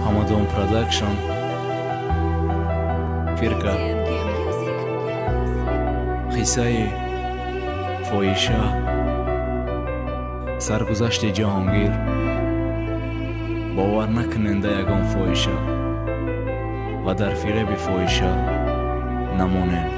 Hamadon Production Firka Qissai Foisha Sarguzashti Jahongir Bawar nakinenda yagon Foisha va dar firebi Foisha namonen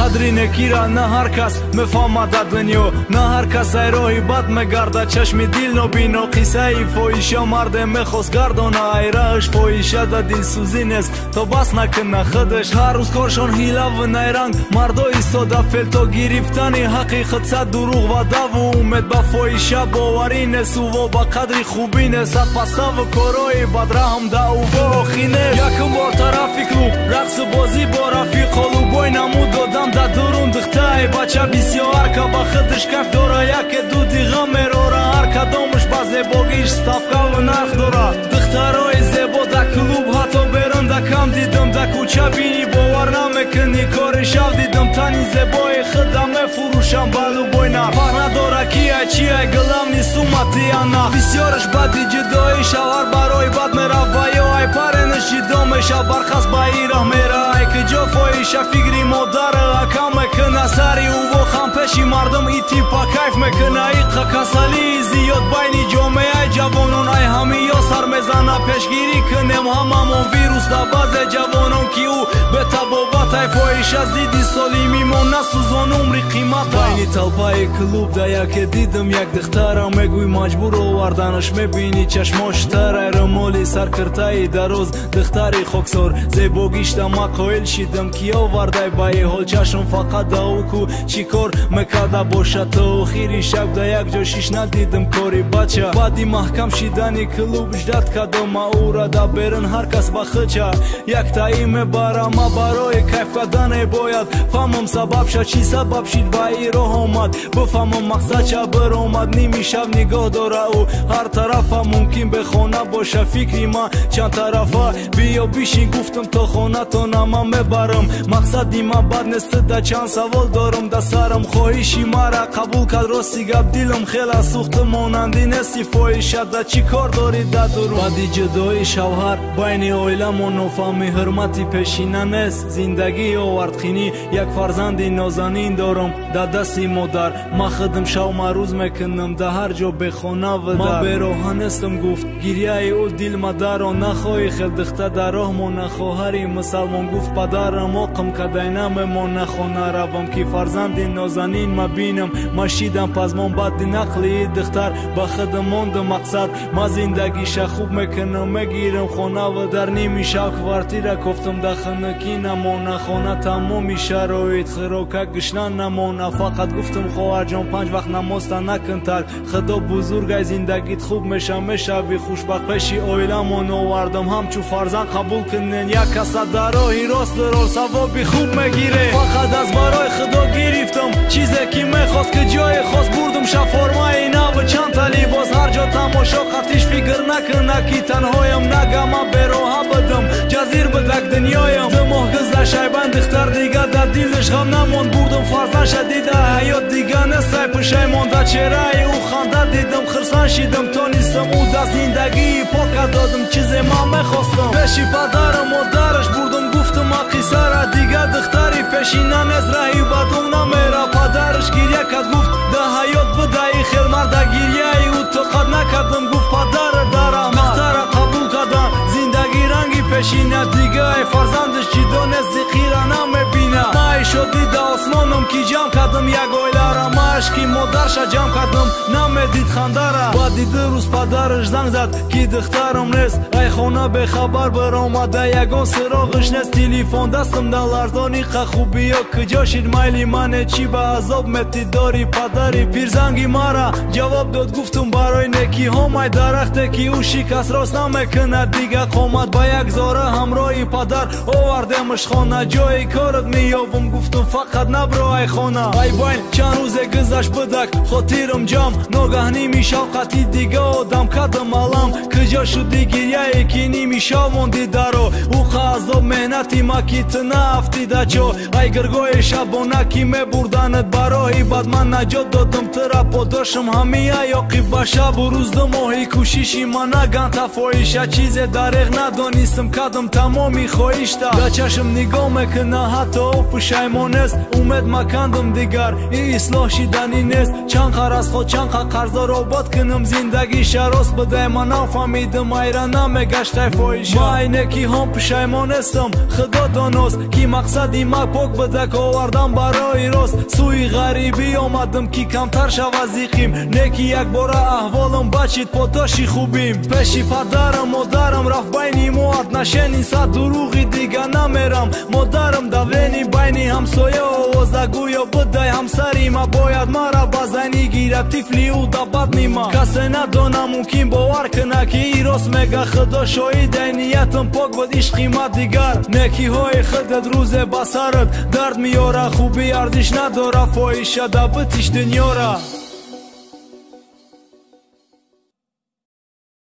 قدری نکیرا نه هر کس مفهمد دنیا نه هر کس ای راهی بد مگرده چشم دیل نبینو قصه ای فویشا مرد مخواست گردانه ای راهش فویشا دا دیل سوزی نیست تا بس نکنه خودش هر روز کارشان هیله و نیرنگ مردا ایستاده فیل تا گرفتن حقیقت صد دروغ و دو و امید به فویشا باوری نیست و با قدری خوبی نیست پسته و کارای بد رحم دا او با آخی نیست یکم بار طرفی کلوب رقص بازی با رفیق قلوبای نمود دادم دا درون دختای بچه بسیار که با خودش کف داره یک دو دیگه میروره هر کدامش با زیباگیش ستافکه و نرخ داره دخترهای زیبا دا کلوب حتی برم دا کم دیدم دا کوچه بینی باور نمیکنی کار شب دیدم تنی زیبای خودم فروشم بلو بوینا فرق نداره کیه چیه گلم نیست اومدی یا نه بسیارش بدی جدایی شوهر برای بد میره و یا ای پرنش جدامش برخست با ایران میره ای که جا فایشه فکری مادره کم میکنه سری او و خم پیشی مردم ای تیپا کیف میکنه ای کسالی زیاد بینی جامعه جوانان ای همی یا سر میزنه پیشگیری کنیم هممون ویروس دا باز جوانان کی او به تبابت ای فایشه زیدی سالی میمونه سوزان عمری قیمت بینی تلپای کلوب دا یک دیدم یک دخترم میگوی مجبور آوردنش میبینی چشماش تر رمالی سر کرتای دروز دختری خوکسور زیباگیش دا ما قایل شیدم کی آورده بای حال چشم فقط دا او کو چی کار مکاده باشه تا خیری شب دا یک جا شیش ندیدم کاری بچه بعدی محکم شیدنی کلوب جدت کدام او را دا برن هر کس با خچه یک تایی میبره ما برای کیف کدن باید فهمم سبب شد چی سبب شید با ای راه آمد بفهمم مقصد چه بر آمد نیمی شب نگاه داره او هر طرف ممکن به خانه باشه فکری ما چند طرفه بیا بیشین گفتم تا خانه تا نما میبرم مقصدی ما بد نیست دا چند سوال دارم دا سرم خواهشی مرا قبول کد راستی گب دیلم خیلی سوخت مانندی نیستی فایشه دا چی کار داری دا درون بعدی جدای شوهر بین اویله منوفامی حرمتی پیشینه نیست زندگی آورد خینی یک فرزندی نازنین دارم دا دستی مادر ما خدم شو مروز میکنم دا هر جا به خانه و ما بیروها نیستم گفت گریه او دیل مادر و نخواهی خیل دخته در راه ما نخواهری مسلمان گفت پدرم آقم کدینم ما نخونه روم که فرزندی نازنین ما بینم ما شیدم پس من بد نقلی دختر با خودم ماندم مقصد ما زندگیش خوب میکنم میگیرم خانه و در نیمی شب کورتیره گفتم دا خنکی نمونه خانه تمامی شرایط خراکه گشنه نمونه فقط گفتم خواهر جان 5 وقت نماز نکن تر خدا بزرگ زندگیت خوب میشه میشوی خوشبخت پیشی اویلمون آوردم همچو فرزند قبول کنین یک کس در راهی راست درال ثوابی خوب میگیره فقط از برای خدا گرفتم چیزی که میخواست که جای خاص بردم شفارمای نو چند تا لباس هر جا تماشا خطیش فکر نکنه که تنهایم نگم براه بدم جزیر بدک دنیایم 2 ماه گذشت شیبند دختر دیگه در دیلش غم نموند بردم فرزند شدیده حیات دیگه نسای پشیمان دا چهره او خنده دیدم خرسان شیدم تا نیستم او دا زندگی پاک دادم چیزی ما میخواستم پیشی پدرم مادرش بردم گفتم قصه را دیگه دختری پیشینه نیست رهی بدون نمیره پدرش گریه کد گفت ده حیات بدهی خیر مرده گریه او طاقت نکردم گفت پدر دارم دختر قبول کردم زندگی رنگی پیشینه دیگه فرزندش جدا نیست زقیره نمیبینه مای شدی ده آسمانم کی جمع کردم یک اویله را مشکی مادرش جمع کردم نمیدید خنده را بعدی 2 روز پدرش زنگ زد که دخترم نیست ای خانه به خبر برآمده یگان سراغش نیست تلفن دستم در لرزانی خوبی یا کجا شید مایلی من چی به عذاب متی داری پدری پیرزنگی مرا جواب داد گفتم برای نکی همای درخته که او شکست راست نمیکنه دیگه قامت با یک زاره همراهی پدر آوردمش خانه جای کارت میابم گفتم فقط نبرو ای خانه ای باین چند روز گذشت بدک خاطرم جام ناگه نیمی شوقتی دیگه آدم کدم علم کجا شد دیگه یکی نیمی شوندی درو او خازو مهنتی ما کی تنافتی دچو ای گرگوی شبونه کی می بردنت برای بعد من نجات دادم ترا پاداشم همه یاقی باشه بروزدم ماهی کوششی من نگن تفایشه چیز دریغ ندانستم کدم تمامی خواهیشتا به چشم نگاه میکنه حتی او پشیمان است امید مکندم دیگر این اصلاح شدنی نیست چند خر از خود چند خر قرضا رو باد کنم زندگی شراس بده من نفهمیدم ایران نمیگشت فایشه ما اینکی هم پشیمان استم خدا داناست کی مقصدی ما پاک بده که آوردم برای راست سوی غریبی آمدم کی کمتر شو از یقیم نکی یک بار احوالم بچید پاداشی خوبیم پیشی پدرم مادرم رفت بینی مواد نشنین صد دروغی دیگه نمیرم مادرم دوینی بینی همسایه آوازگویا بده همسری ما باید مرا بزنی گیره تفلی او دبت نیما کسی ندانم ممکن باور کنه که ای راست میگه خدا شاید نیتم پاک بود عشقی ما دیگر نکی های خودت روز بسرت درد میاره خوبی ارزش نداره فایشه دبتش دنیا را